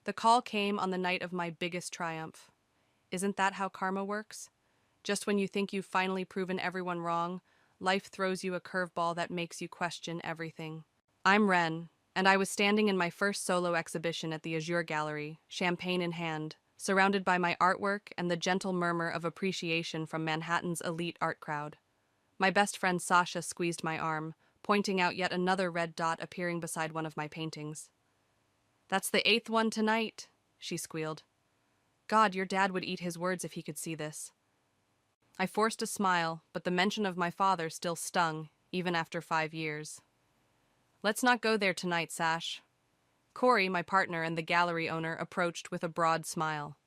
The call came on the night of my biggest triumph. Isn't that how karma works? Just when you think you've finally proven everyone wrong, life throws you a curveball that makes you question everything. I'm Ren, and I was standing in my first solo exhibition at the Azure Gallery, champagne in hand, surrounded by my artwork and the gentle murmur of appreciation from Manhattan's elite art crowd. My best friend Sasha squeezed my arm, pointing out yet another red dot appearing beside one of my paintings. "That's the eighth one tonight," she squealed. God, your dad would eat his words if he could see this. I forced a smile, but the mention of my father still stung, even after 5 years. "Let's not go there tonight, Sash." Corey, my partner and the gallery owner, approached with a broad smile.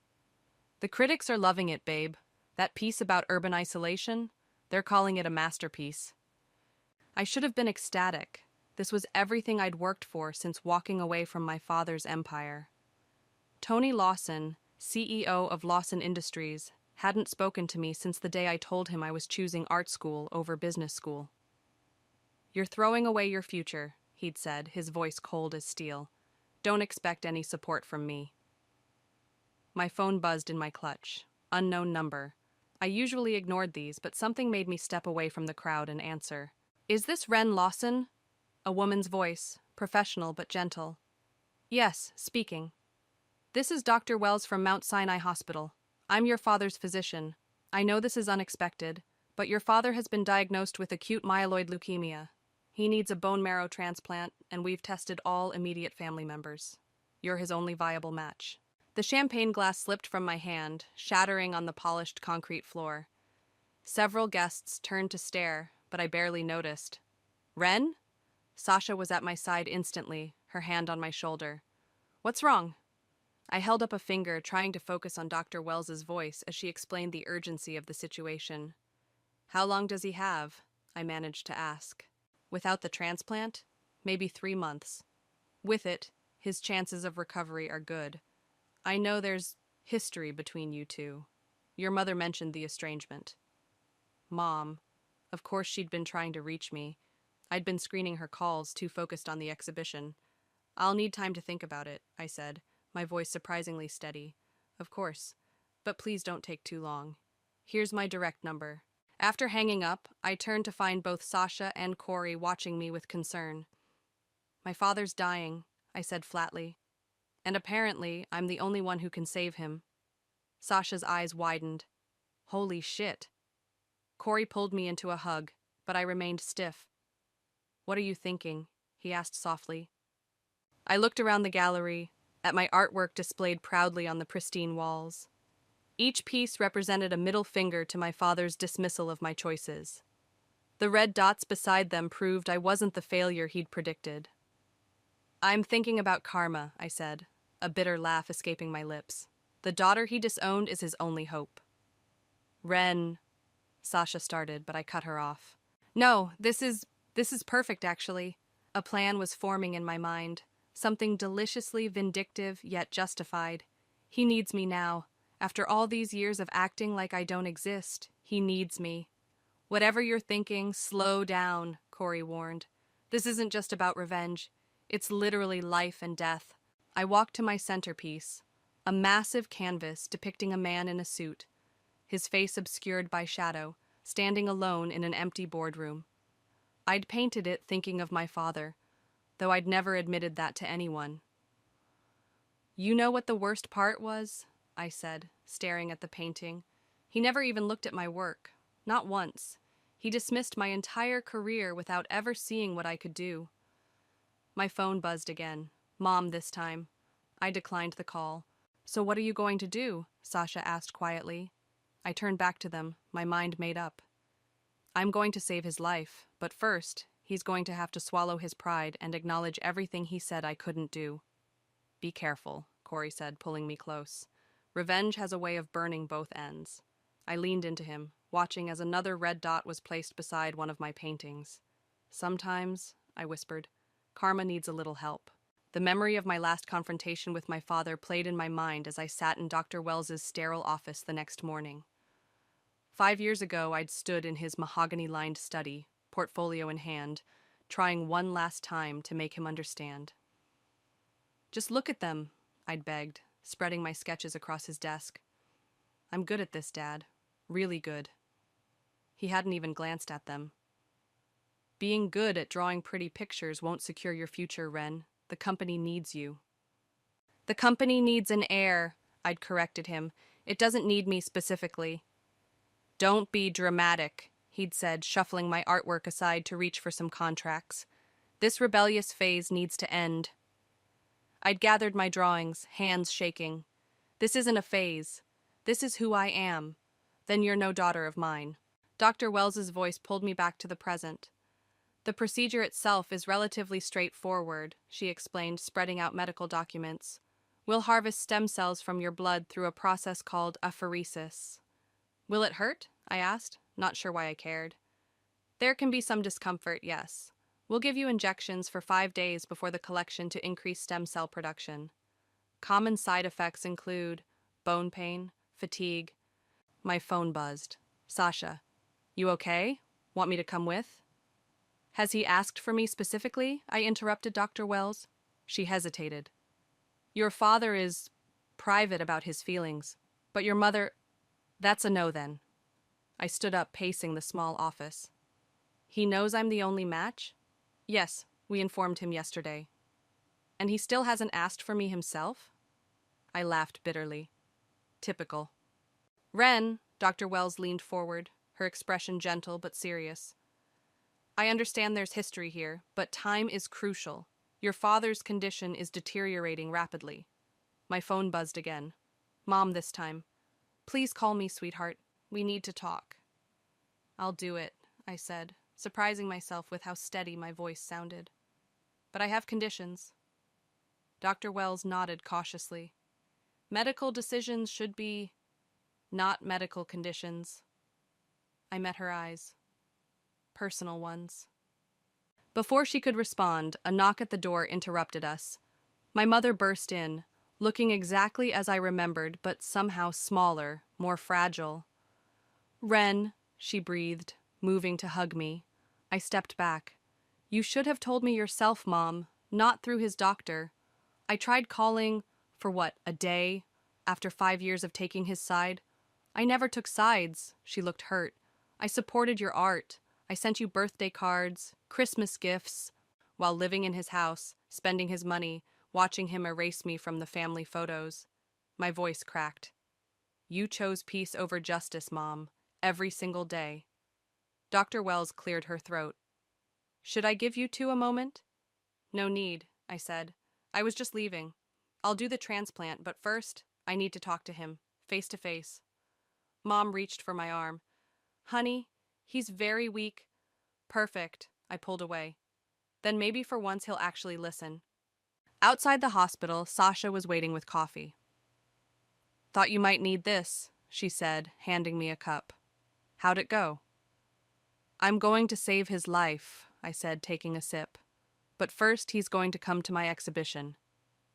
"The critics are loving it, babe. That piece about urban isolation, they're calling it a masterpiece." I should have been ecstatic. This was everything I'd worked for since walking away from my father's empire. Tony Lawson, CEO of Lawson Industries, hadn't spoken to me since the day I told him I was choosing art school over business school. "You're throwing away your future," he'd said, his voice cold as steel. "Don't expect any support from me." My phone buzzed in my clutch. Unknown number. I usually ignored these, but something made me step away from the crowd and answer. "Is this Ren Lawson?" A woman's voice, professional but gentle. "Yes, speaking." "This is Dr. Wells from Mount Sinai Hospital. I'm your father's physician. I know this is unexpected, but your father has been diagnosed with acute myeloid leukemia. He needs a bone marrow transplant, and we've tested all immediate family members. You're his only viable match." The champagne glass slipped from my hand, shattering on the polished concrete floor. Several guests turned to stare, but I barely noticed. "Ren?" Sasha was at my side instantly, her hand on my shoulder. "What's wrong?" I held up a finger, trying to focus on Dr. Wells's voice as she explained the urgency of the situation. "How long does he have?" I managed to ask. "Without the transplant? Maybe 3 months. With it, his chances of recovery are good. I know there's history between you two. Your mother mentioned the estrangement." Mom. Of course she'd been trying to reach me. I'd been screening her calls, too focused on the exhibition. "I'll need time to think about it," I said, my voice surprisingly steady. "Of course. But please don't take too long. Here's my direct number." After hanging up, I turned to find both Sasha and Corey watching me with concern. "My father's dying," I said flatly. "And apparently, I'm the only one who can save him." Sasha's eyes widened. "Holy shit." Corey pulled me into a hug, but I remained stiff. "What are you thinking?" he asked softly. I looked around the gallery, at my artwork displayed proudly on the pristine walls. Each piece represented a middle finger to my father's dismissal of my choices. The red dots beside them proved I wasn't the failure he'd predicted. "I'm thinking about karma," I said, a bitter laugh escaping my lips. "The daughter he disowned is his only hope." "Ren," Sasha started, but I cut her off. "No, this is perfect, actually." A plan was forming in my mind. Something deliciously vindictive, yet justified. He needs me now. After all these years of acting like I don't exist, he needs me. "Whatever you're thinking, slow down," Corey warned. "This isn't just about revenge. It's literally life and death." I walked to my centerpiece, a massive canvas depicting a man in a suit, his face obscured by shadow, standing alone in an empty boardroom. I'd painted it thinking of my father, though I'd never admitted that to anyone. "You know what the worst part was?" I said, staring at the painting. "He never even looked at my work. Not once. He dismissed my entire career without ever seeing what I could do." My phone buzzed again. Mom this time. I declined the call. "So what are you going to do?" Sasha asked quietly. I turned back to them, my mind made up. "I'm going to save his life, but first, he's going to have to swallow his pride and acknowledge everything he said I couldn't do." "Be careful," Corey said, pulling me close. "Revenge has a way of burning both ends." I leaned into him, watching as another red dot was placed beside one of my paintings. "Sometimes," I whispered, "karma needs a little help." The memory of my last confrontation with my father played in my mind as I sat in Dr. Wells's sterile office the next morning. 5 years ago, I'd stood in his mahogany-lined study, portfolio in hand, trying one last time to make him understand. "Just look at them," I'd begged, spreading my sketches across his desk. I'm good at this, Dad. Really good. He hadn't even glanced at them. Being good at drawing pretty pictures won't secure your future, Ren. The company needs you. The company needs an heir, I'd corrected him. It doesn't need me specifically. Don't be dramatic, he'd said, shuffling my artwork aside to reach for some contracts. This rebellious phase needs to end. I'd gathered my drawings, hands shaking. This isn't a phase. This is who I am. Then you're no daughter of mine. Dr. Wells's voice pulled me back to the present. The procedure itself is relatively straightforward, she explained, spreading out medical documents. We'll harvest stem cells from your blood through a process called apheresis. Will it hurt? I asked, not sure why I cared. There can be some discomfort, yes. We'll give you injections for 5 days before the collection to increase stem cell production. Common side effects include bone pain, fatigue. My phone buzzed. Sasha, you okay? Want me to come with? Has he asked for me specifically? I interrupted Dr. Wells. She hesitated. Your father is private about his feelings, but your mother... That's a no then. I stood up, pacing the small office. He knows I'm the only match? Yes, we informed him yesterday. And he still hasn't asked for me himself? I laughed bitterly. Typical. Ren, Dr. Wells leaned forward, her expression gentle but serious. I understand there's history here, but time is crucial. Your father's condition is deteriorating rapidly. My phone buzzed again. Mom this time. Please call me, sweetheart. We need to talk. I'll do it, I said, surprising myself with how steady my voice sounded. But I have conditions. Dr. Wells nodded cautiously. Medical decisions should be not medical conditions. I met her eyes. Personal ones. Before she could respond, a knock at the door interrupted us. My mother burst in, looking exactly as I remembered, but somehow smaller, more fragile. Ren, she breathed, moving to hug me. I stepped back. You should have told me yourself, Mom, not through his doctor. I tried calling, for what, a day, after 5 years of taking his side? I never took sides, she looked hurt. I supported your art. I sent you birthday cards, Christmas gifts, while living in his house, spending his money, watching him erase me from the family photos. My voice cracked. You chose peace over justice, Mom, every single day. Dr. Wells cleared her throat. Should I give you two a moment? No need, I said. I was just leaving. I'll do the transplant, but first, I need to talk to him, face to face. Mom reached for my arm. Honey, he's very weak. Perfect, I pulled away. Then maybe for once he'll actually listen. Outside the hospital, Sasha was waiting with coffee. Thought you might need this, she said, handing me a cup. How'd it go? I'm going to save his life, I said, taking a sip. But first he's going to come to my exhibition.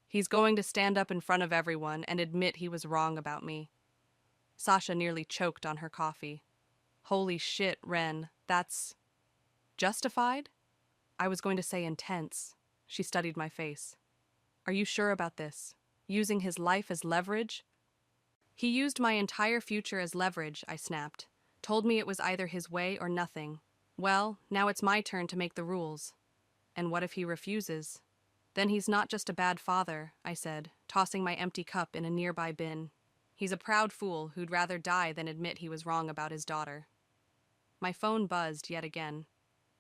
He's going to stand up in front of everyone and admit he was wrong about me. Sasha nearly choked on her coffee. Holy shit, Ren, that's... justified? I was going to say intense. She studied my face. Are you sure about this? Using his life as leverage? He used my entire future as leverage, I snapped. Told me it was either his way or nothing. Well, now it's my turn to make the rules. And what if he refuses? Then he's not just a bad father, I said, tossing my empty cup in a nearby bin. He's a proud fool who'd rather die than admit he was wrong about his daughter. My phone buzzed yet again.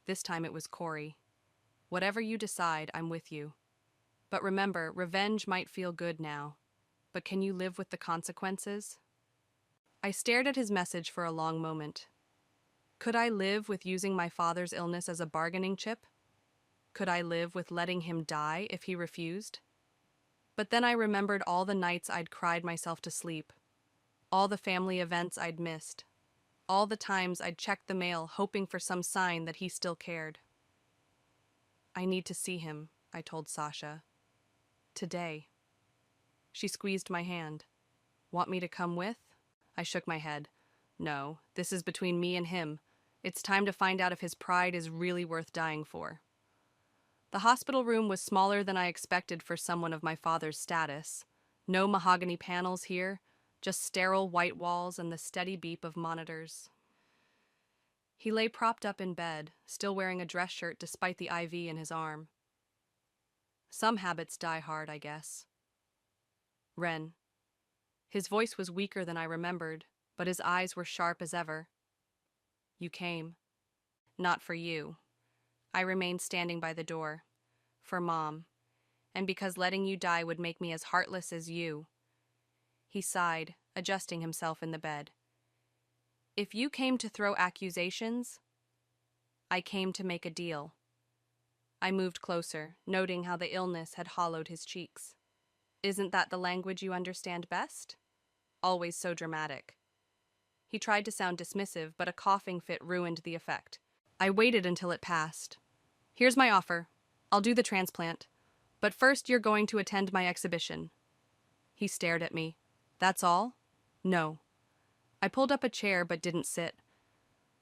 This time it was Corey. Whatever you decide, I'm with you. But remember, revenge might feel good now. But can you live with the consequences? I stared at his message for a long moment. Could I live with using my father's illness as a bargaining chip? Could I live with letting him die if he refused? But then I remembered all the nights I'd cried myself to sleep, all the family events I'd missed, all the times I'd checked the mail hoping for some sign that he still cared. I need to see him, I told Sasha. Today. She squeezed my hand. Want me to come with? I shook my head. No, this is between me and him. It's time to find out if his pride is really worth dying for. The hospital room was smaller than I expected for someone of my father's status. No mahogany panels here, just sterile white walls and the steady beep of monitors. He lay propped up in bed, still wearing a dress shirt despite the IV in his arm. Some habits die hard, I guess. Ren. His voice was weaker than I remembered, but his eyes were sharp as ever. You came. Not for you. I remained standing by the door. For Mom. And because letting you die would make me as heartless as you. He sighed, adjusting himself in the bed. If you came to throw accusations, I came to make a deal. I moved closer, noting how the illness had hollowed his cheeks. Isn't that the language you understand best? Always so dramatic. He tried to sound dismissive, but a coughing fit ruined the effect. I waited until it passed. Here's my offer. I'll do the transplant. But first you're going to attend my exhibition. He stared at me. That's all? No. I pulled up a chair but didn't sit.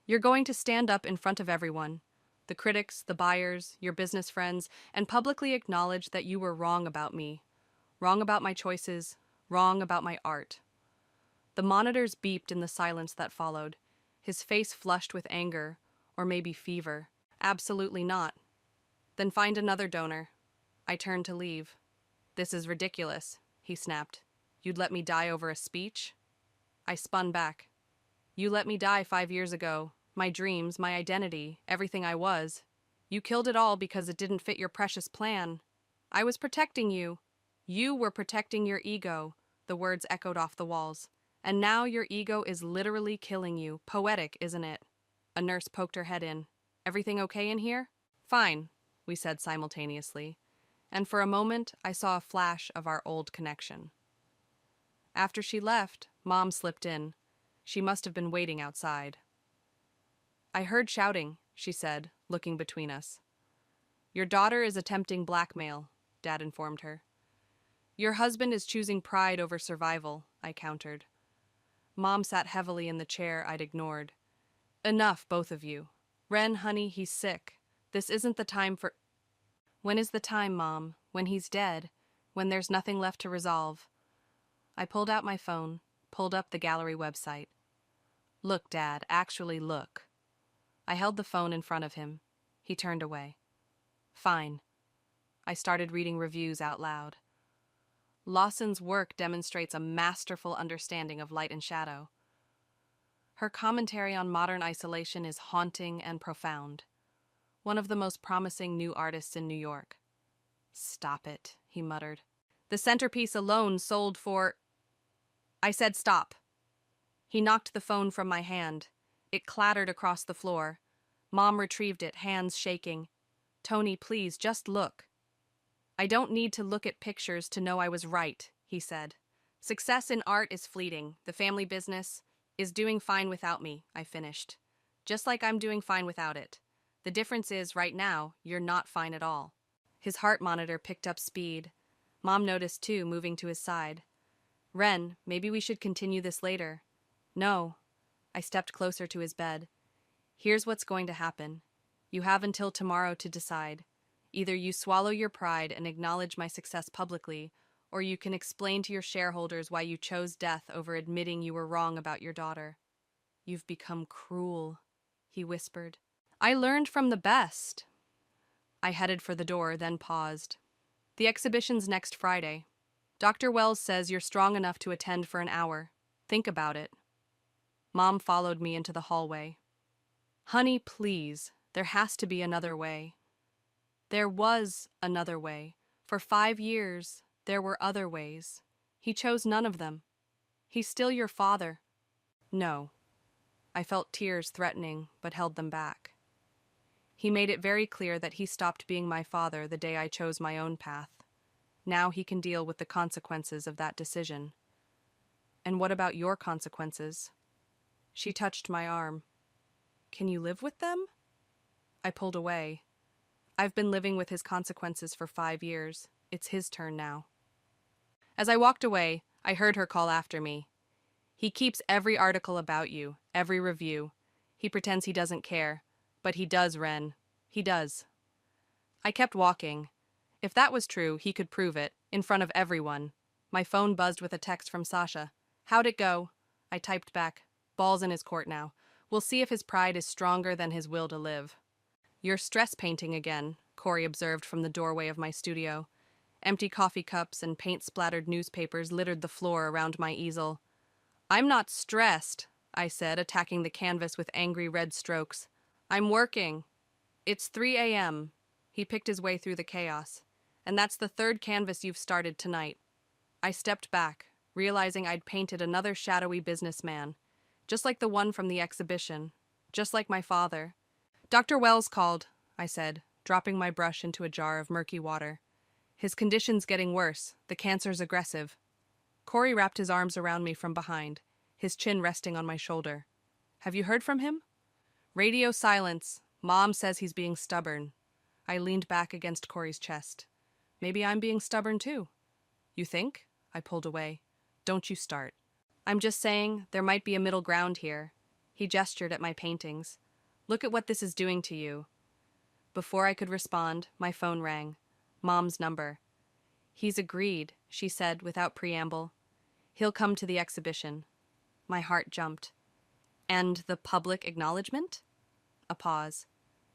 You're going to stand up in front of everyone. The critics, the buyers, your business friends, and publicly acknowledge that you were wrong about me. Wrong about my choices. Wrong about my art. The monitors beeped in the silence that followed. His face flushed with anger, or maybe fever. Absolutely not. Then find another donor. I turned to leave. This is ridiculous, he snapped. You'd let me die over a speech? I spun back. You let me die 5 years ago. My dreams, my identity, everything I was. You killed it all because it didn't fit your precious plan. I was protecting you. You were protecting your ego, the words echoed off the walls. And now your ego is literally killing you. Poetic, isn't it? A nurse poked her head in. Everything okay in here? Fine, we said simultaneously. And for a moment, I saw a flash of our old connection. After she left, Mom slipped in. She must have been waiting outside. I heard shouting, she said, looking between us. Your daughter is attempting blackmail, Dad informed her. Your husband is choosing pride over survival, I countered. Mom sat heavily in the chair I'd ignored. Enough, both of you. Ren, honey, he's sick. This isn't the time for... When is the time, Mom? When he's dead? When there's nothing left to resolve? I pulled out my phone, pulled up the gallery website. Look, Dad, actually look. I held the phone in front of him. He turned away. Fine. I started reading reviews out loud. Lawson's work demonstrates a masterful understanding of light and shadow. Her commentary on modern isolation is haunting and profound. One of the most promising new artists in New York. Stop it, he muttered. The centerpiece alone sold for... I said stop. He knocked the phone from my hand. It clattered across the floor. Mom retrieved it, hands shaking. Tony, please, just look. I don't need to look at pictures to know I was right, he said. Success in art is fleeting. The family business is doing fine without me, I finished. Just like I'm doing fine without it. The difference is, right now, you're not fine at all. His heart monitor picked up speed. Mom noticed too, moving to his side. Ren, maybe we should continue this later. No. I stepped closer to his bed. Here's what's going to happen. You have until tomorrow to decide. Either you swallow your pride and acknowledge my success publicly, or you can explain to your shareholders why you chose death over admitting you were wrong about your daughter. You've become cruel, he whispered. I learned from the best. I headed for the door, then paused. The exhibition's next Friday. Dr. Wells says you're strong enough to attend for an hour. Think about it. Mom followed me into the hallway. Honey, please, there has to be another way. There was another way. For 5 years, there were other ways. He chose none of them. He's still your father. No. I felt tears threatening, but held them back. He made it very clear that he stopped being my father the day I chose my own path. Now he can deal with the consequences of that decision. And what about your consequences? She touched my arm. Can you live with them? I pulled away. I've been living with his consequences for 5 years. It's his turn now. As I walked away, I heard her call after me. He keeps every article about you, every review. He pretends he doesn't care. But he does, Ren. He does. I kept walking. If that was true, he could prove it, in front of everyone. My phone buzzed with a text from Sasha. How'd it go? I typed back. Ball's in his court now. We'll see if his pride is stronger than his will to live. You're stress painting again, Corey observed from the doorway of my studio. Empty coffee cups and paint-splattered newspapers littered the floor around my easel. I'm not stressed, I said, attacking the canvas with angry red strokes. I'm working. It's 3 a.m. He picked his way through the chaos. And that's the third canvas you've started tonight. I stepped back, realizing I'd painted another shadowy businessman, just like the one from the exhibition, just like my father. Dr. Wells called, I said, dropping my brush into a jar of murky water. His condition's getting worse. The cancer's aggressive. Corey wrapped his arms around me from behind, his chin resting on my shoulder. Have you heard from him? Radio silence. Mom says he's being stubborn. I leaned back against Corey's chest. Maybe I'm being stubborn too. You think? I pulled away. Don't you start. I'm just saying there might be a middle ground here. He gestured at my paintings. Look at what this is doing to you. Before I could respond, my phone rang. Mom's number. He's agreed, she said without preamble. He'll come to the exhibition. My heart jumped. And the public acknowledgement? A pause.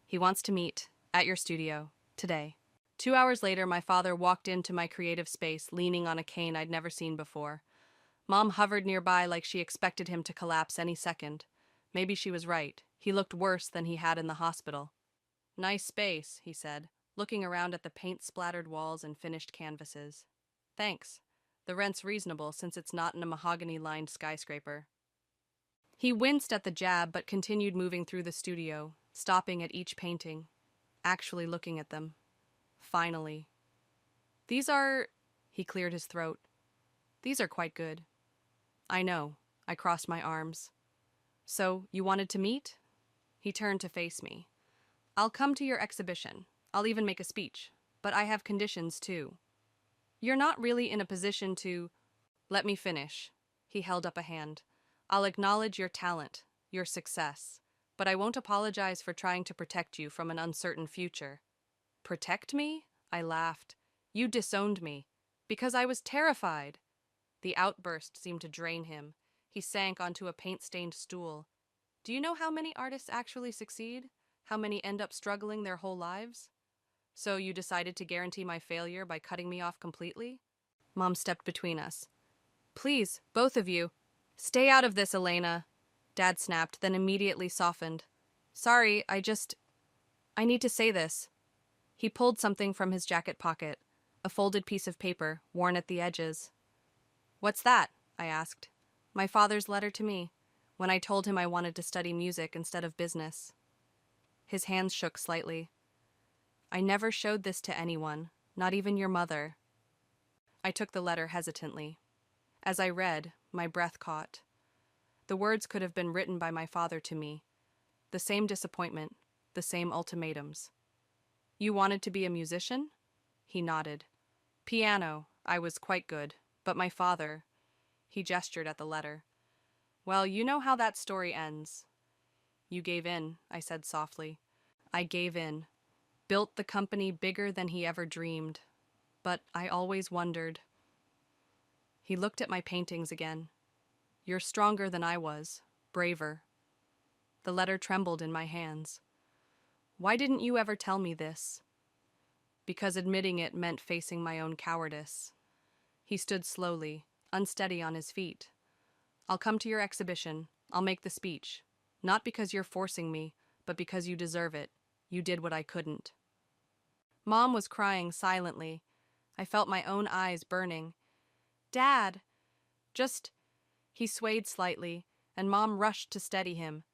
He wants to meet at your studio today. 2 hours later, my father walked into my creative space, leaning on a cane I'd never seen before. Mom hovered nearby like she expected him to collapse any second. Maybe she was right. He looked worse than he had in the hospital. Nice space, he said, looking around at the paint-splattered walls and finished canvases. Thanks. The rent's reasonable since it's not in a mahogany-lined skyscraper. He winced at the jab but continued moving through the studio, stopping at each painting, actually looking at them. Finally. These are... He cleared his throat. These are quite good. I know. I crossed my arms. So, you wanted to meet? He turned to face me. I'll come to your exhibition. I'll even make a speech. But I have conditions, too. You're not really in a position to... Let me finish. He held up a hand. I'll acknowledge your talent, your success, but I won't apologize for trying to protect you from an uncertain future. Protect me? I laughed. You disowned me. Because I was terrified. The outburst seemed to drain him. He sank onto a paint-stained stool. Do you know how many artists actually succeed? How many end up struggling their whole lives? So you decided to guarantee my failure by cutting me off completely? Mom stepped between us. Please, both of you. Stay out of this, Elena. Dad snapped, then immediately softened. Sorry, I need to say this. He pulled something from his jacket pocket, a folded piece of paper, worn at the edges. What's that? I asked. My father's letter to me, when I told him I wanted to study music instead of business. His hands shook slightly. I never showed this to anyone, not even your mother. I took the letter hesitantly. As I read, my breath caught. The words could have been written by my father to me. The same disappointment, the same ultimatums. You wanted to be a musician? He nodded. Piano, I was quite good, but my father... He gestured at the letter. Well, you know how that story ends. You gave in, I said softly. I gave in. Built the company bigger than he ever dreamed. But I always wondered. He looked at my paintings again. You're stronger than I was, braver. The letter trembled in my hands. Why didn't you ever tell me this? Because admitting it meant facing my own cowardice. He stood slowly, unsteady on his feet. I'll come to your exhibition. I'll make the speech. Not because you're forcing me, but because you deserve it. You did what I couldn't. Mom was crying silently. I felt my own eyes burning. Dad! He swayed slightly, and Mom rushed to steady him.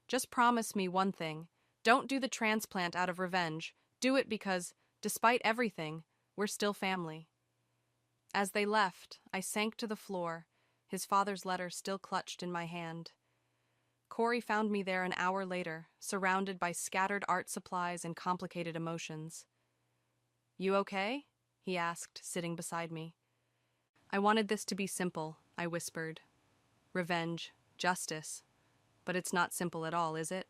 Just promise me one thing. Don't do the transplant out of revenge. Do it because, despite everything, we're still family. As they left, I sank to the floor, his father's letter still clutched in my hand. Corey found me there an hour later, surrounded by scattered art supplies and complicated emotions. You okay? He asked, sitting beside me. I wanted this to be simple, I whispered. Revenge, justice. But it's not simple at all, is it?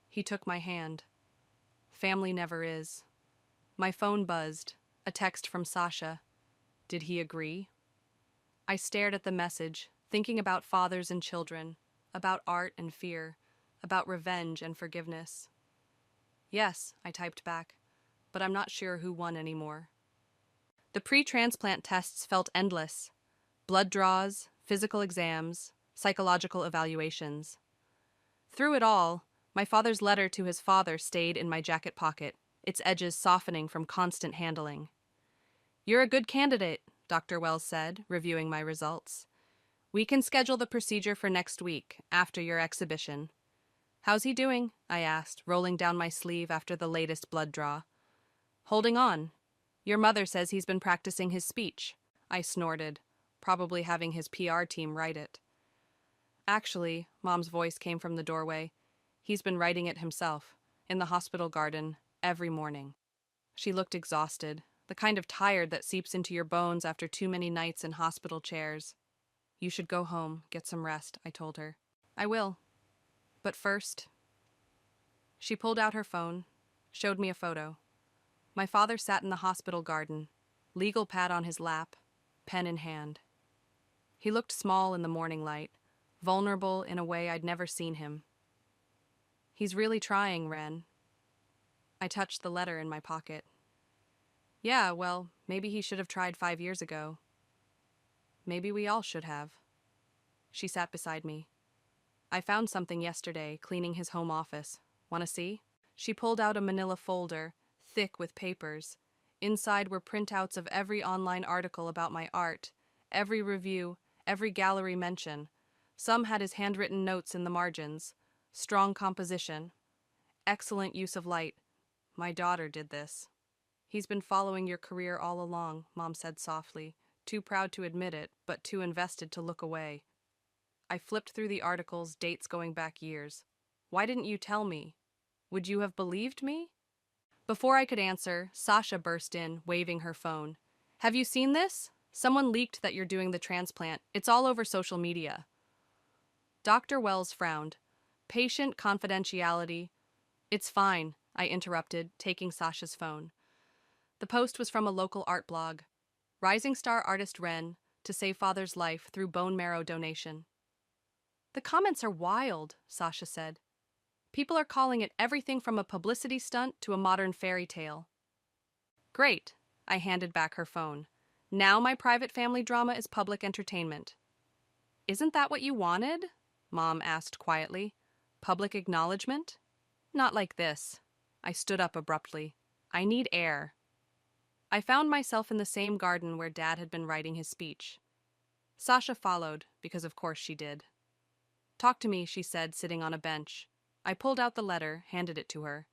He took my hand. Family never is. My phone buzzed. A text from Sasha. Did he agree? I stared at the message, thinking about fathers and children, about art and fear, about revenge and forgiveness. Yes, I typed back, but I'm not sure who won anymore. The pre-transplant tests felt endless. Blood draws, physical exams, psychological evaluations. Through it all, my father's letter to his father stayed in my jacket pocket, its edges softening from constant handling. "You're a good candidate," Dr. Wells said, reviewing my results. "We can schedule the procedure for next week, after your exhibition." "How's he doing?" I asked, rolling down my sleeve after the latest blood draw. "Holding on. Your mother says he's been practicing his speech." I snorted, probably having his PR team write it. "Actually," Mom's voice came from the doorway, "he's been writing it himself, in the hospital garden, every morning." She looked exhausted, the kind of tired that seeps into your bones after too many nights in hospital chairs. "You should go home, get some rest," I told her. "I will. But first..." She pulled out her phone, showed me a photo. My father sat in the hospital garden, legal pad on his lap, pen in hand. He looked small in the morning light, vulnerable in a way I'd never seen him. "He's really trying, Ren." I touched the letter in my pocket. "Yeah, well, maybe he should have tried 5 years ago. Maybe we all should have." She sat beside me. "I found something yesterday, cleaning his home office. Want to see?" She pulled out a manila folder, thick with papers. Inside were printouts of every online article about my art, every review, every gallery mention. Some had his handwritten notes in the margins. Strong composition. Excellent use of light. My daughter did this. "He's been following your career all along," Mom said softly, too proud to admit it, but too invested to look away. I flipped through the articles, dates going back years. "Why didn't you tell me? Would you have believed me?" Before I could answer, Sasha burst in, waving her phone. "Have you seen this? Someone leaked that you're doing the transplant. It's all over social media." Dr. Wells frowned. "Patient confidentiality." "It's fine," I interrupted, taking Sasha's phone. The post was from a local art blog. "Rising star artist Ren to save father's life through bone marrow donation." "The comments are wild," Sasha said. "People are calling it everything from a publicity stunt to a modern fairy tale." "Great," I handed back her phone. "Now my private family drama is public entertainment." "Isn't that what you wanted?" Mom asked quietly. "Public acknowledgement?" "Not like this." I stood up abruptly. "I need air." I found myself in the same garden where Dad had been writing his speech. Sasha followed, because of course she did. "Talk to me," she said, sitting on a bench. I pulled out the letter, handed it to her.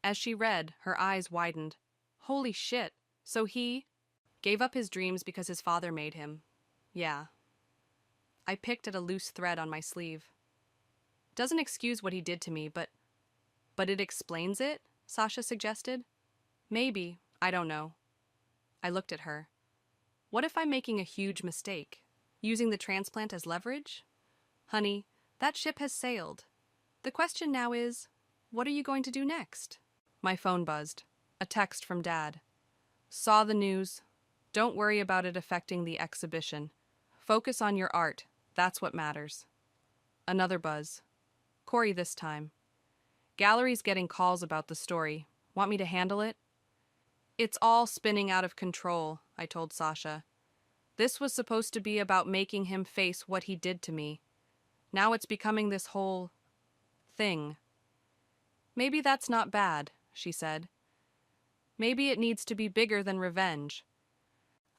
As she read, her eyes widened. "Holy shit, so he gave up his dreams because his father made him." "Yeah." I picked at a loose thread on my sleeve. "Doesn't excuse what he did to me, but it explains it," Sasha suggested. "Maybe, I don't know." I looked at her. "What if I'm making a huge mistake? Using the transplant as leverage?" "Honey, that ship has sailed. The question now is, what are you going to do next?" My phone buzzed. A text from Dad. "Saw the news. Don't worry about it affecting the exhibition. Focus on your art. That's what matters." Another buzz. Corey this time. "Gallery's getting calls about the story. Want me to handle it?" "It's all spinning out of control," I told Sasha. "This was supposed to be about making him face what he did to me. Now it's becoming this whole thing." "Maybe that's not bad," she said. "Maybe it needs to be bigger than revenge."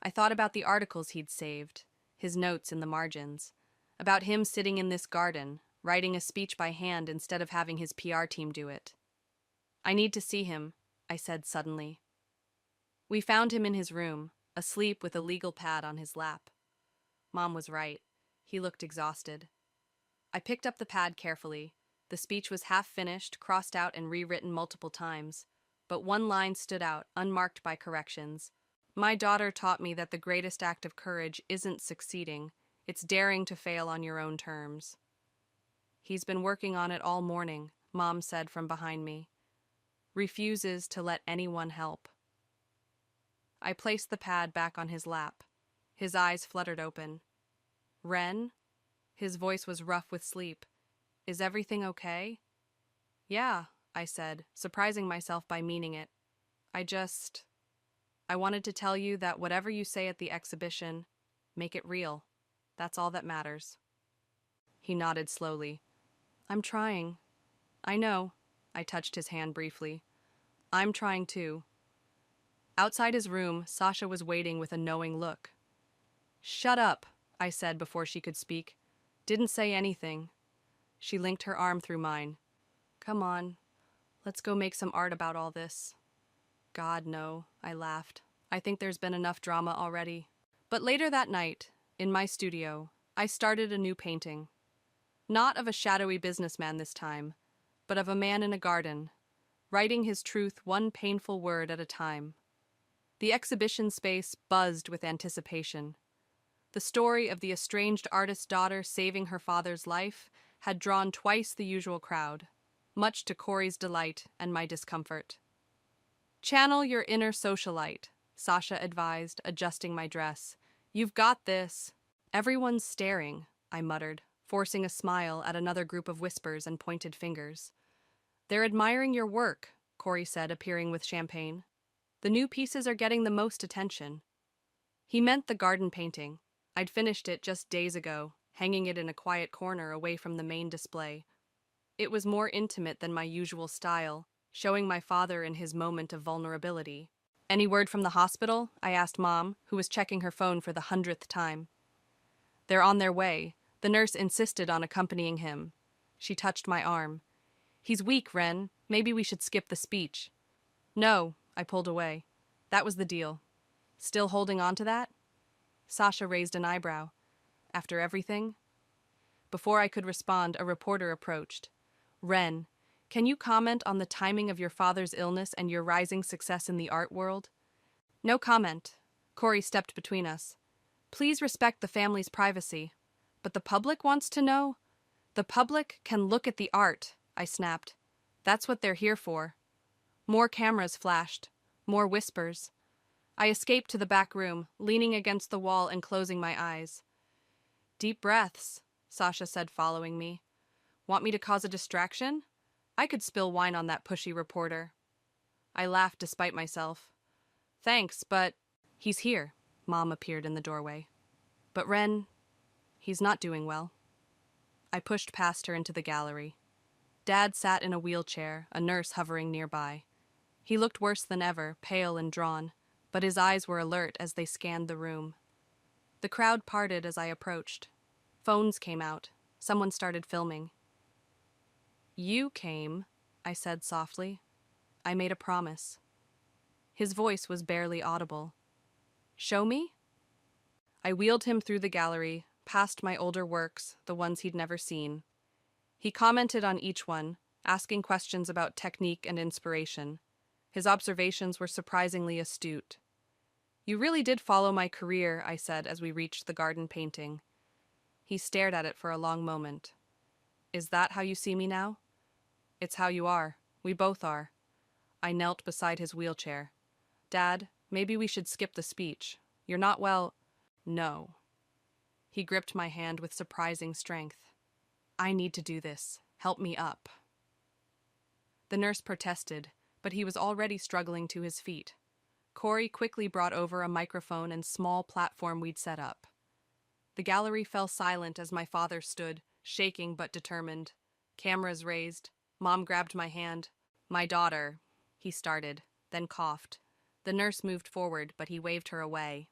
I thought about the articles he'd saved, his notes in the margins, about him sitting in this garden, writing a speech by hand instead of having his PR team do it. "I need to see him," I said suddenly. We found him in his room, asleep with a legal pad on his lap. Mom was right. He looked exhausted. I picked up the pad carefully. The speech was half finished, crossed out and rewritten multiple times. But one line stood out, unmarked by corrections. "My daughter taught me that the greatest act of courage isn't succeeding. It's daring to fail on your own terms." "He's been working on it all morning," Mom said from behind me. "Refuses to let anyone help." I placed the pad back on his lap. His eyes fluttered open. Ren? His voice was rough with sleep. Is everything okay? Yeah, I said, surprising myself by meaning it. I wanted to tell you that whatever you say at the exhibition, make it real. That's all that matters. He nodded slowly. I'm trying. I know. I touched his hand briefly. I'm trying too. Outside his room, Sasha was waiting with a knowing look. Shut up, I said before she could speak. Didn't say anything. She linked her arm through mine. Come on, let's go make some art about all this. God, no, I laughed. I think there's been enough drama already. But later that night, in my studio, I started a new painting. Not of a shadowy businessman this time, but of a man in a garden, writing his truth one painful word at a time. The exhibition space buzzed with anticipation. The story of the estranged artist's daughter saving her father's life had drawn twice the usual crowd, much to Corey's delight and my discomfort. Channel your inner socialite, Sasha advised, adjusting my dress. You've got this. Everyone's staring, I muttered, forcing a smile at another group of whispers and pointed fingers. They're admiring your work, Corey said, appearing with champagne. The new pieces are getting the most attention. He meant the garden painting. I'd finished it just days ago, hanging it in a quiet corner away from the main display. It was more intimate than my usual style, showing my father in his moment of vulnerability. Any word from the hospital? I asked Mom, who was checking her phone for the 100th time. They're on their way. The nurse insisted on accompanying him. She touched my arm. He's weak, Ren. Maybe we should skip the speech. No, I pulled away. That was the deal. Still holding on to that? Sasha raised an eyebrow. After everything? Before I could respond, a reporter approached. Ren, can you comment on the timing of your father's illness and your rising success in the art world? No comment. Corey stepped between us. Please respect the family's privacy. But the public wants to know? The public can look at the art, I snapped. That's what they're here for. More cameras flashed. More whispers. I escaped to the back room, leaning against the wall and closing my eyes. Deep breaths, Sasha said, following me. Want me to cause a distraction? I could spill wine on that pushy reporter. I laughed despite myself. Thanks, but he's here. Mom appeared in the doorway. But Ren, he's not doing well. I pushed past her into the gallery. Dad sat in a wheelchair, a nurse hovering nearby. He looked worse than ever, pale and drawn, but his eyes were alert as they scanned the room. The crowd parted as I approached. Phones came out. Someone started filming. You came, I said softly. I made a promise. His voice was barely audible. Show me? I wheeled him through the gallery, past my older works, the ones he'd never seen. He commented on each one, asking questions about technique and inspiration. His observations were surprisingly astute. You really did follow my career, I said as we reached the garden painting. He stared at it for a long moment. Is that how you see me now? It's how you are. We both are. I knelt beside his wheelchair. Dad, maybe we should skip the speech. You're not well. No. He gripped my hand with surprising strength. I need to do this. Help me up. The nurse protested, but he was already struggling to his feet. Corey quickly brought over a microphone and small platform we'd set up. The gallery fell silent as my father stood, shaking but determined. Cameras raised. Mom grabbed my hand. My daughter, he started, then coughed. The nurse moved forward, but he waved her away.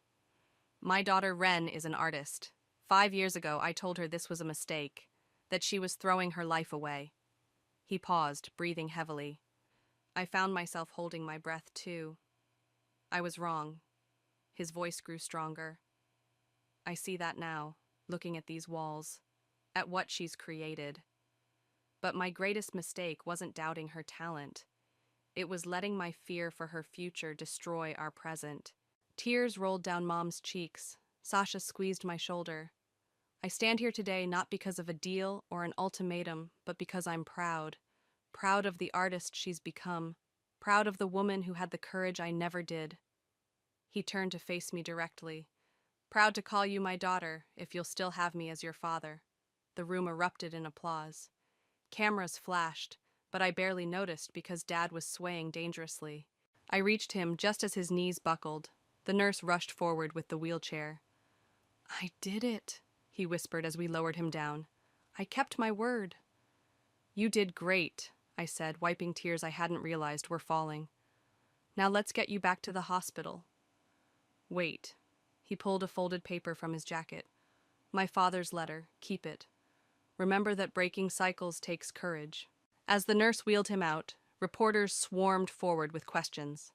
My daughter Ren is an artist. 5 years ago, I told her this was a mistake, that she was throwing her life away. He paused, breathing heavily. I found myself holding my breath, too. I was wrong. His voice grew stronger. I see that now, looking at these walls, at what she's created. But my greatest mistake wasn't doubting her talent. It was letting my fear for her future destroy our present. Tears rolled down Mom's cheeks. Sasha squeezed my shoulder. I stand here today not because of a deal or an ultimatum, but because I'm proud. Proud of the artist she's become. Proud of the woman who had the courage I never did. He turned to face me directly. Proud to call you my daughter, if you'll still have me as your father. The room erupted in applause. Cameras flashed, but I barely noticed because Dad was swaying dangerously. I reached him just as his knees buckled. The nurse rushed forward with the wheelchair. I did it, he whispered as we lowered him down. I kept my word. You did great, I said, wiping tears I hadn't realized were falling. Now let's get you back to the hospital. Wait. He pulled a folded paper from his jacket. My father's letter. Keep it. Remember that breaking cycles takes courage. As the nurse wheeled him out, reporters swarmed forward with questions.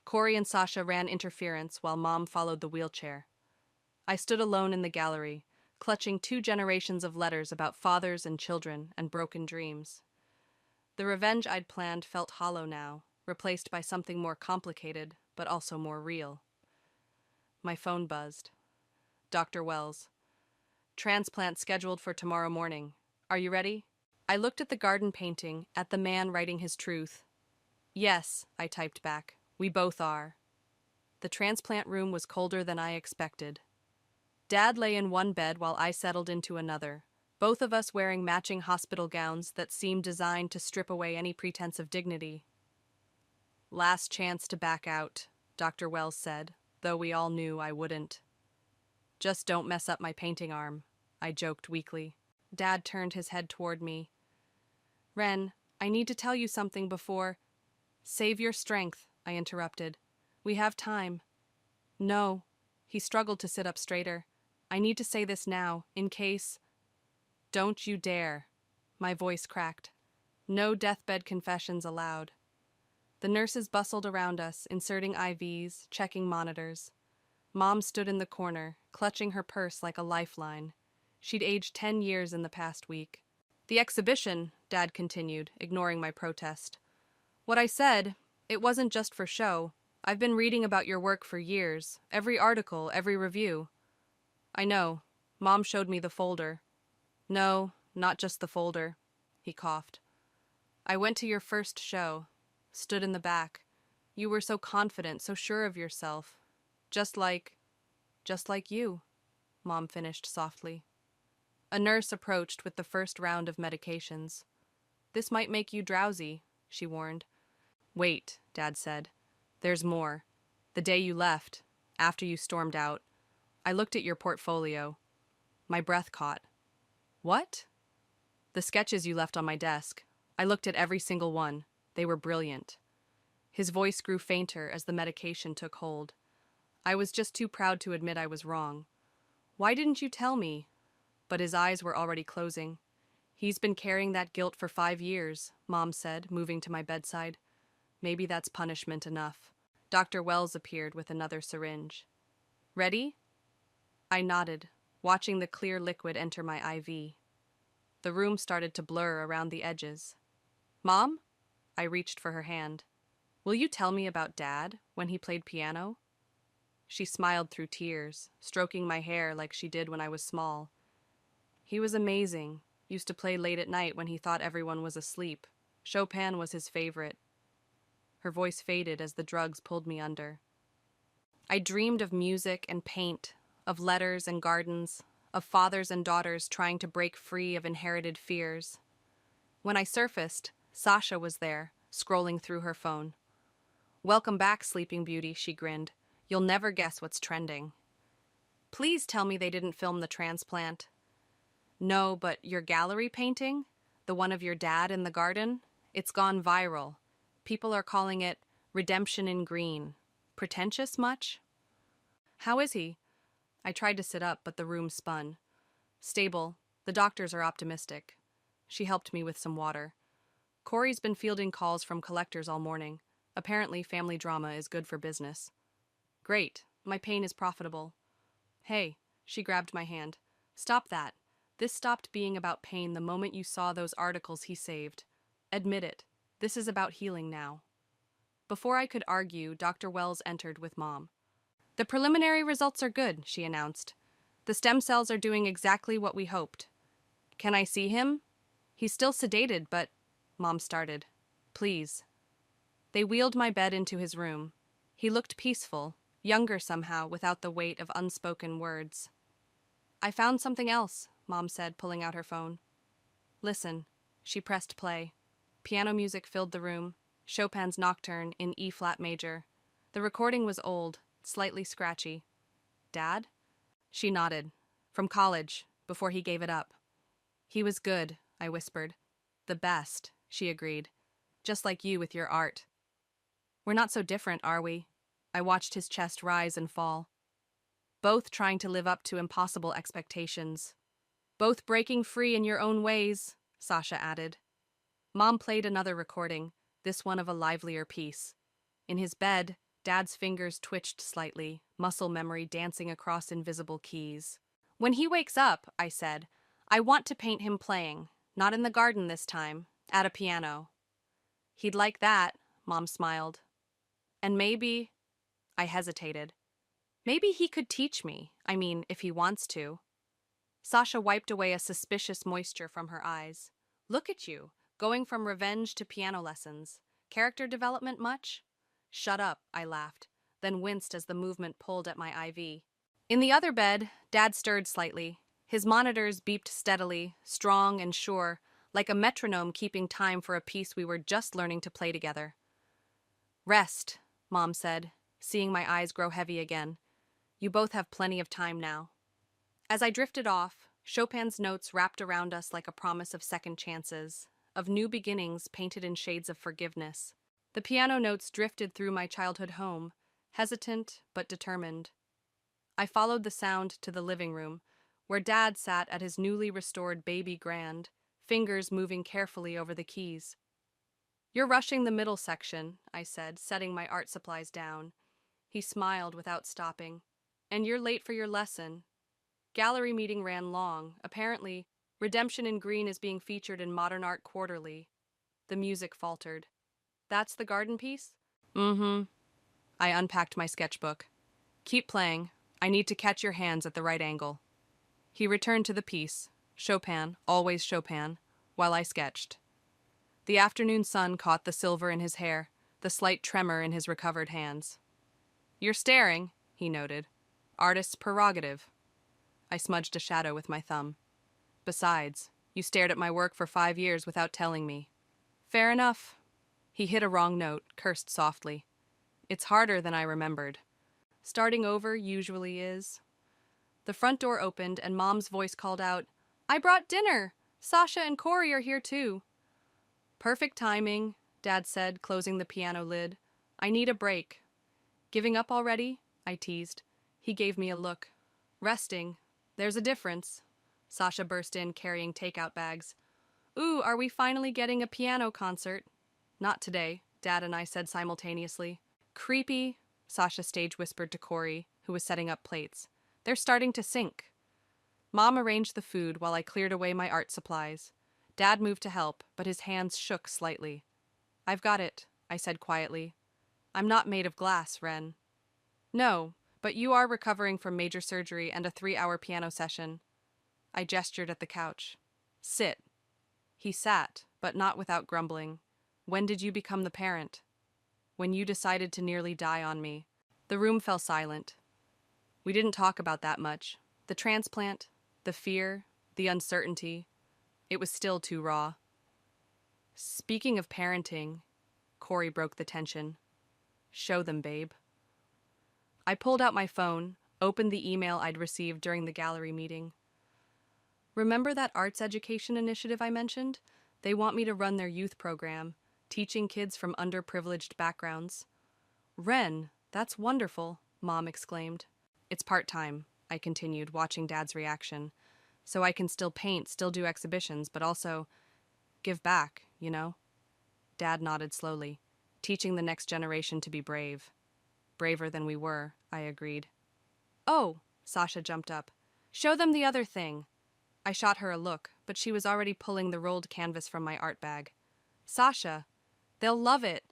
Corey and Sasha ran interference while Mom followed the wheelchair. I stood alone in the gallery, clutching 2 generations of letters about fathers and children and broken dreams. The revenge I'd planned felt hollow now, replaced by something more complicated, but also more real. My phone buzzed. Dr. Wells. Transplant scheduled for tomorrow morning. Are you ready? I looked at the garden painting, at the man writing his truth. Yes, I typed back. We both are. The transplant room was colder than I expected. Dad lay in one bed while I settled into another, both of us wearing matching hospital gowns that seemed designed to strip away any pretense of dignity. Last chance to back out, Dr. Wells said, though we all knew I wouldn't. Just don't mess up my painting arm, I joked weakly. Dad turned his head toward me. Ren, I need to tell you something before... Save your strength, I interrupted. We have time. No. He struggled to sit up straighter. I need to say this now, in case... Don't you dare. My voice cracked. No deathbed confessions allowed. The nurses bustled around us, inserting IVs, checking monitors. Mom stood in the corner, clutching her purse like a lifeline. She'd aged 10 years in the past week. The exhibition, Dad continued, ignoring my protest. What I said, it wasn't just for show. I've been reading about your work for years, every article, every review. I know. Mom showed me the folder. No, not just the folder. He coughed. I went to your first show, stood in the back. You were so confident, so sure of yourself. Just like you, Mom finished softly. A nurse approached with the first round of medications. This might make you drowsy, she warned. Wait, Dad said. There's more. The day you left, after you stormed out, I looked at your portfolio. My breath caught. What? The sketches you left on my desk. I looked at every single one. They were brilliant. His voice grew fainter as the medication took hold. I was just too proud to admit I was wrong. Why didn't you tell me? But his eyes were already closing. He's been carrying that guilt for 5 years, Mom said, moving to my bedside. Maybe that's punishment enough. Dr. Wells appeared with another syringe. Ready? I nodded, watching the clear liquid enter my IV. The room started to blur around the edges. Mom? I reached for her hand. Will you tell me about Dad, when he played piano? She smiled through tears, stroking my hair like she did when I was small. He was amazing. Used to play late at night when he thought everyone was asleep. Chopin was his favorite. Her voice faded as the drugs pulled me under. I dreamed of music and paint, of letters and gardens, of fathers and daughters trying to break free of inherited fears. When I surfaced, Sasha was there, scrolling through her phone. Welcome back, Sleeping Beauty, she grinned. You'll never guess what's trending. Please tell me they didn't film the transplant. No, but your gallery painting? The one of your dad in the garden? It's gone viral. People are calling it Redemption in Green. Pretentious much? How is he? I tried to sit up, but the room spun. Stable. The doctors are optimistic. She helped me with some water. Corey's been fielding calls from collectors all morning. Apparently, family drama is good for business. Great. My pain is profitable. Hey, she grabbed my hand. Stop that. This stopped being about pain the moment you saw those articles he saved. Admit it. This is about healing now. Before I could argue, Dr. Wells entered with Mom. The preliminary results are good, she announced. The stem cells are doing exactly what we hoped. Can I see him? He's still sedated, but... Mom started. Please. They wheeled my bed into his room. He looked peaceful, younger somehow without the weight of unspoken words. I found something else, Mom said, pulling out her phone. Listen. She pressed play. Piano music filled the room, Chopin's Nocturne in E-flat major. The recording was old, slightly scratchy. Dad? She nodded. From college, before he gave it up. He was good, I whispered. The best, she agreed. Just like you with your art. We're not so different, are we? I watched his chest rise and fall. Both trying to live up to impossible expectations. Both breaking free in your own ways, Sasha added. Mom played another recording, this one of a livelier piece. In his bed, Dad's fingers twitched slightly, muscle memory dancing across invisible keys. When he wakes up, I said, I want to paint him playing, not in the garden this time, at a piano. He'd like that, Mom smiled. And maybe, I hesitated. Maybe he could teach me, if he wants to. Sasha wiped away a suspicious moisture from her eyes. Look at you, going from revenge to piano lessons. Character development much? Shut up, I laughed, then winced as the movement pulled at my IV. In the other bed, Dad stirred slightly. His monitors beeped steadily, strong and sure, like a metronome keeping time for a piece we were just learning to play together. Rest, Mom said, seeing my eyes grow heavy again. You both have plenty of time now. As I drifted off, Chopin's notes wrapped around us like a promise of second chances, of new beginnings painted in shades of forgiveness. The piano notes drifted through my childhood home, hesitant but determined. I followed the sound to the living room, where Dad sat at his newly restored baby grand, fingers moving carefully over the keys. You're rushing the middle section, I said, setting my art supplies down. He smiled without stopping. And you're late for your lesson. Gallery meeting ran long. Apparently, Redemption in Green is being featured in Modern Art Quarterly. The music faltered. That's the garden piece? Mm-hmm. I unpacked my sketchbook. Keep playing. I need to catch your hands at the right angle. He returned to the piece, Chopin, always Chopin, while I sketched. The afternoon sun caught the silver in his hair, the slight tremor in his recovered hands. You're staring, he noted. Artist's prerogative. I smudged a shadow with my thumb. Besides, you stared at my work for 5 years without telling me. Fair enough. He hit a wrong note, cursed softly. It's harder than I remembered. Starting over usually is. The front door opened and Mom's voice called out, I brought dinner! Sasha and Corey are here too. Perfect timing, Dad said, closing the piano lid. I need a break. Giving up already? I teased. He gave me a look. Resting. There's a difference. Sasha burst in, carrying takeout bags. Ooh, are we finally getting a piano concert? Not today, Dad and I said simultaneously. Creepy, Sasha stage whispered to Corey, who was setting up plates. They're starting to sink. Mom arranged the food while I cleared away my art supplies. Dad moved to help, but his hands shook slightly. I've got it, I said quietly. I'm not made of glass, Ren. No, but you are recovering from major surgery and a 3-hour piano session. I gestured at the couch. Sit. He sat, but not without grumbling. When did you become the parent? When you decided to nearly die on me. The room fell silent. We didn't talk about that much. The transplant, the fear, the uncertainty. It was still too raw. Speaking of parenting, Corey broke the tension. Show them, babe. I pulled out my phone, opened the email I'd received during the gallery meeting. Remember that arts education initiative I mentioned? They want me to run their youth program, teaching kids from underprivileged backgrounds. Ren, that's wonderful, Mom exclaimed. It's part-time, I continued, watching Dad's reaction. So I can still paint, still do exhibitions, but also give back, you know? Dad nodded slowly, teaching the next generation to be brave. Braver than we were, I agreed. Oh, Sasha jumped up. Show them the other thing. I shot her a look, but she was already pulling the rolled canvas from my art bag. Sasha, they'll love it.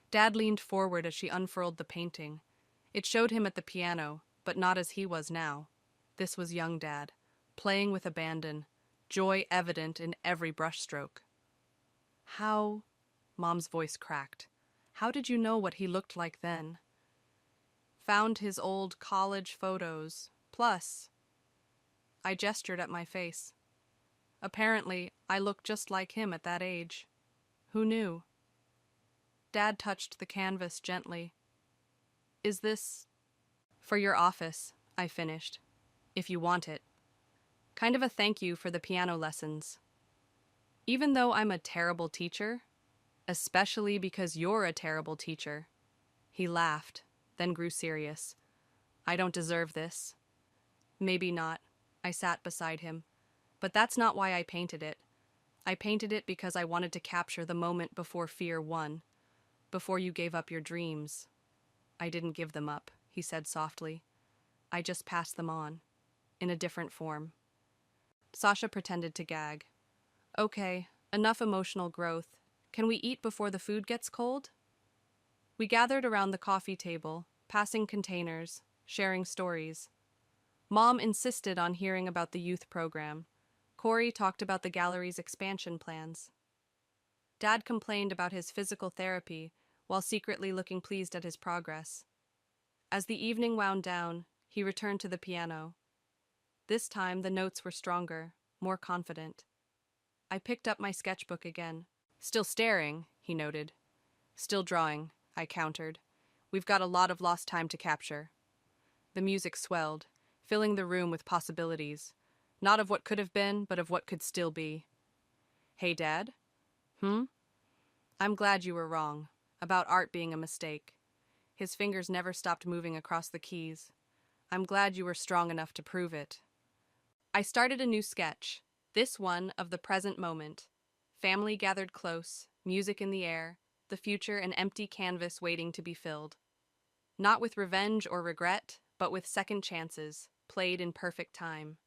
Dad leaned forward as she unfurled the painting. It showed him at the piano, but not as he was now. This was young Dad, playing with abandon, joy evident in every brushstroke. How? Mom's voice cracked. How did you know what he looked like then? Found his old college photos. Plus, I gestured at my face. Apparently, I looked just like him at that age. Who knew? Dad touched the canvas gently. Is this for your office? I finished. If you want it. Kind of a thank you for the piano lessons. Even though I'm a terrible teacher, especially because you're a terrible teacher. He laughed, then grew serious. I don't deserve this. Maybe not. I sat beside him. But that's not why I painted it. I painted it because I wanted to capture the moment before fear won, before you gave up your dreams. I didn't give them up, he said softly. I just passed them on, in a different form. Sasha pretended to gag. Okay, enough emotional growth. Can we eat before the food gets cold? We gathered around the coffee table, passing containers, sharing stories. Mom insisted on hearing about the youth program. Corey talked about the gallery's expansion plans. Dad complained about his physical therapy while secretly looking pleased at his progress. As the evening wound down, he returned to the piano. This time the notes were stronger, more confident. I picked up my sketchbook again. Still staring, he noted. Still drawing, I countered. We've got a lot of lost time to capture. The music swelled, filling the room with possibilities. Not of what could have been, but of what could still be. Hey, Dad? I'm glad you were wrong, about art being a mistake. His fingers never stopped moving across the keys. I'm glad you were strong enough to prove it. I started a new sketch, this one of the present moment. Family gathered close, music in the air, the future an empty canvas waiting to be filled. Not with revenge or regret, but with second chances, played in perfect time.